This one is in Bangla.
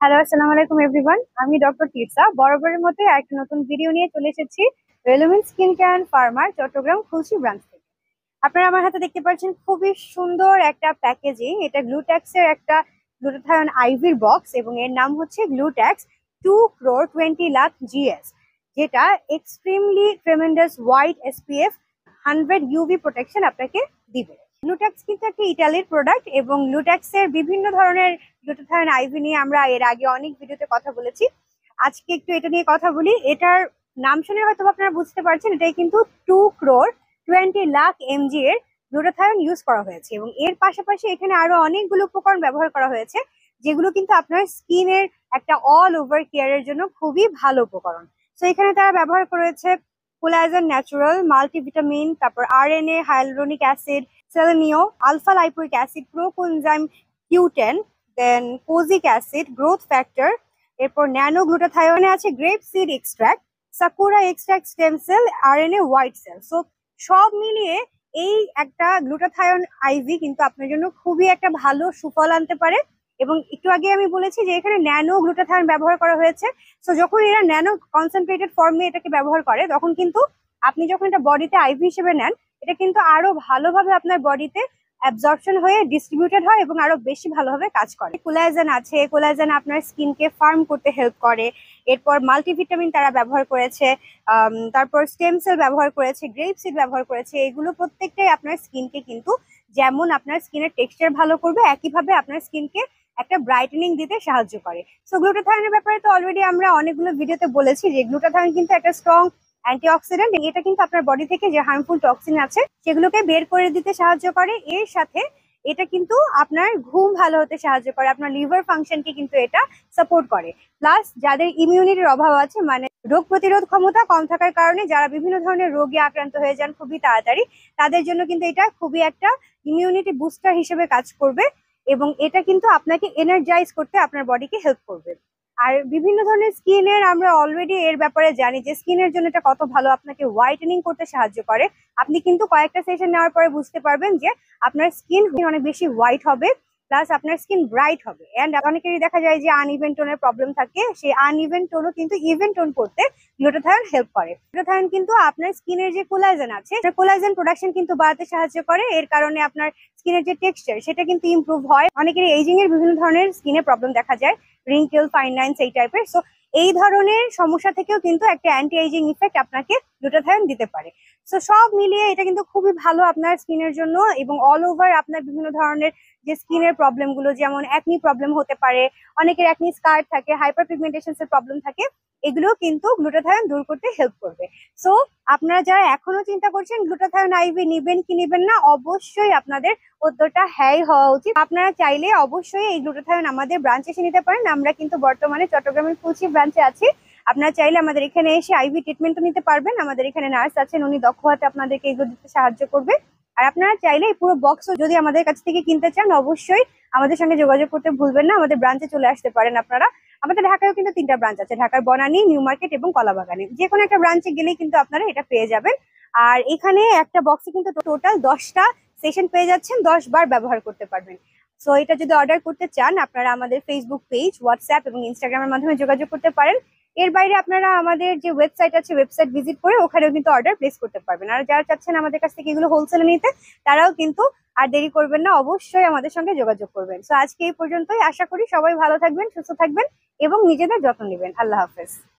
হ্যালো, আসসালামু আলাইকুম এভরিওয়ান। আমি ডক্টর তিরসা বরাবরের মতো একটা নতুন ভিডিও নিয়ে চলে এসেছি রেলুমেন্ট স্কিন কেয়ার অ্যান্ড ফার্মার চট্টগ্রাম খুলশি ব্রাঞ্চ থেকে। আপনারা আমার হাতে দেখতে পাচ্ছেন খুবই সুন্দর একটা প্যাকেজিং। এটা গ্লুট্যাক্স এর একটা গ্লুটাথায়ন আইভির বক্স এবং এর নাম হচ্ছে গ্লুট্যাক্স 2 crore 20 lakh GS, যেটা extremely tremendous white SPF 100 UV protection আপনাকে দিবে। গ্লুট্যাক্স কিন্তু একটা ইটালির প্রোডাক্ট এবং গ্লুট্যাক্স এর বিভিন্ন ধরনের গ্লুটাথায়ন আইভি নিয়ে আমরা এর আগে অনেক ভিডিওতে কথা বলেছি। আজকে একটু এটা নিয়ে কথা বলি। এটার নাম শুনে হয়তো আপনারা বুঝতে পারছেন, এটাই কিন্তু 2 crore 20 lakh mg এর গ্লুটাথায়ন ইউজ করা হয়েছে এবং এর পাশাপাশি এখানে আরো অনেকগুলো উপকরণ ব্যবহার করা হয়েছে, যেগুলো কিন্তু আপনার স্কিনের একটা অল ওভার কেয়ারের জন্য খুবই ভালো উপকরণ। তো এখানে তারা ব্যবহার করেছে কোলাজেন ন্যাচারাল মাল্টিভিটামিন, তারপর RNA, hyaluronic acid, selenium, alpha lipoic acid, procoenzyme Q10, then kojic acid, growth factor, এরপর ন্যানো গ্লুটাথায়নে আছে grape seed extract, sakura extract, stem cell, RNA white cell. So সব মিলিয়ে এই একটা গ্লুটাথায়ন আইভি কিন্তু আপনার জন্য খুবই একটা ভালো সুফল আনতে পারে। এবং একটু আগে আমি বলেছি যে এখানে ন্যানো গ্লুটাথায়ন ব্যবহার করা হয়েছে। সো যখন এরা ন্যানো কনসেন্ট্রেটেড ফর্মে এটাকে ব্যবহার করে, তখন কিন্তু আপনি যখন এটা বডিতে আইভি হিসেবে নেন, এটা কিন্তু আরো ভালোভাবে আপনার বডিতে অ্যাবজর্পশন হয়ে ডিস্ট্রিবিউটেড হয় এবং আরো বেশি ভালোভাবে কাজ করে। কোলাজেন আছে, কোলাজেন আপনার স্কিনকে ফার্ম করতে হেল্প করে। এরপর মাল্টিভিটামিন তারা ব্যবহার করেছে, তারপর স্টেম সেল ব্যবহার করেছে, গ্রেপ সিড ব্যবহার করেছে। এগুলো প্রত্যেকটাই আপনার স্কিনকে কিন্তু যেমন আপনার স্কিনের টেক্সচার ভালো করবে, একইভাবে আপনার স্কিনকে একটা ব্রাইটেনিং দিতে সাহায্য করে। সো গ্লুটাথায়নের ব্যাপারে তো অলরেডি আমরা অনেকগুলো ভিডিওতে বলেছি যে গ্লুটাথায়ন কিন্তু একটা স্ট্রং অ্যান্টিঅক্সিডেন্ট। এটা কিন্তু আপনার বডি থেকে যে হার্মফুল টক্সিন আছে সেগুলোকে বের করে দিতে সাহায্য করে। এর সাথে এটা কিন্তু আপনার ঘুম ভালো হতে সাহায্য করে, আপনার লিভার ফাংশনকে কিন্তু এটা সাপোর্ট করে। প্লাস যাদের ইমিউনিটির অভাব আছে, মানে রোগ প্রতিরোধ ক্ষমতা কম থাকার কারণে যারা বিভিন্ন ধরনের রোগে আক্রান্ত হয়ে যান খুবই তাড়াতাড়ি, তাদের জন্য কিন্তু এটা খুবই একটা ইমিউনিটি বুস্টার হিসেবে কাজ করবে এবং এটা কিন্তু আপনাকে এনার্জাইজ করতে আপনার বডিকে হেল্প করবে। আর বিভিন্ন ধরনের স্কিনের আমরা অলরেডি এর ব্যাপারে জানি যে স্কিনের জন্য এটা কত ভালো, আপনাকে হোয়াইটেনিং করতে সাহায্য করে। আপনি কিন্তু কয়েকটা সেশন নেওয়ার পরে বুঝতে পারবেন যে আপনার স্কিন অনেক বেশি হোয়াইট হবে, প্লাস আপনার স্কিন ব্রাইট হবে। এন্ড অনেকেরই দেখা যায় যে আনইভেন টোনের প্রবলেম থাকে, সেই আনইভেন টোনও কিন্তু ইভেন টোন করতে গ্লুটাথায়ন হেল্প করে। গ্লুটাথায়ন কিন্তু আপনার স্কিনের যে কোলাজেন আছে, কোলাজেন প্রোডাকশন কিন্তু বাড়াতে সাহায্য করে। এর কারণে আপনার স্কিনের যে টেক্সচার সেটা কিন্তু ইমপ্রুভ হয়। অনেকের এইজিং এর বিভিন্ন ধরনের স্কিনের প্রবলেম দেখা যায়, রিঙ্কেল, ফাইন লাইনস, এই টাইপের। সো এই ধরনের সমস্যা থেকেও কিন্তু একটা অ্যান্টি এজিং ইফেক্ট আপনাকে গ্লুটাথায়ন দিতে পারে। সো সব মিলিয়ে এটা কিন্তু খুবই ভালো আপনার স্কিনের জন্য এবং অল ওভার আপনার বিভিন্ন ধরনের যে স্কিনের প্রবলেম গুলো, যেমন অ্যাকনি প্রবলেম হতে পারে, অনেকের অ্যাকনি স্কার থাকে, হাইপার পিগমেন্টেশনস এর প্রবলেম থাকে, এগুলো কিন্তু গ্লুটাথায়ন দূর করতে হেল্প করবে। সো আপনারা যারা এখনো চিন্তা করছেন গ্লুটাথায়ন আইভি নিবেন কি নিবেন না, অবশ্যই আপনাদের উত্তরটা হ্যাঁ হওয়া উচিত। আপনারা চাইলে অবশ্যই এই গ্লুটাথায়ন আমাদের ব্রাঞ্চে এসে নিতে পারেন। আমরা কিন্তু বর্তমানে চট্টগ্রামের কুচি ব্রাঞ্চে আছি। আপনারা চাইলে আমাদের এখানে এসে আইভি ট্রিটমেন্টও নিতে পারবেন। আমাদের এখানে নার্স আছেন, উনি দক্ষ হাতে আপনাদেরকে এগুলো দিতে সাহায্য করবে। আর আপনারা চাইলে এই পুরো বক্সও যদি আমাদের কাছ থেকে কিনতে চান, অবশ্যই আমাদের সঙ্গে যোগাযোগ করতে ভুলবেন না। আমাদের ব্রাঞ্চে চলে আসতে পারেন আপনারা। আমাদের ঢাকায়ও কিন্তু 3টা ব্রাঞ্চ আছে, ঢাকার বনানী, নিউ মার্কেট এবং কলাবাগানে। যে কোনো একটা ব্রাঞ্চে গেলেই কিন্তু আপনারা এটা পেয়ে যাবেন। আর এখানে একটা বক্সে কিন্তু টোটাল 10টা সেশন পেয়ে যাচ্ছেন, 10 বার ব্যবহার করতে পারবেন। সো এটা যদি অর্ডার করতে চান, আপনারা আমাদের ফেসবুক পেজ, হোয়াটসঅ্যাপ এবং ইনস্টাগ্রামের মাধ্যমে যোগাযোগ করতে পারেন। এর বাইরে আপনারা আমাদের যে ওয়েবসাইট আছে, ওয়েবসাইট ভিজিট করে ওখানেও কিন্তু অর্ডার প্লেস করতে পারবেন। আর যারা চাচ্ছেন আমাদের কাছ থেকে এগুলো হোলসেলে নিতে, তারাও কিন্তু আর দেরি করবেন না, অবশ্যই আমাদের সঙ্গে যোগাযোগ করবেন। সো আজকে এই পর্যন্তই। আশা করি সবাই ভালো থাকবেন, সুস্থ থাকবেন এবং নিজেদের যত্ন নেবেন। আল্লাহ হাফেজ।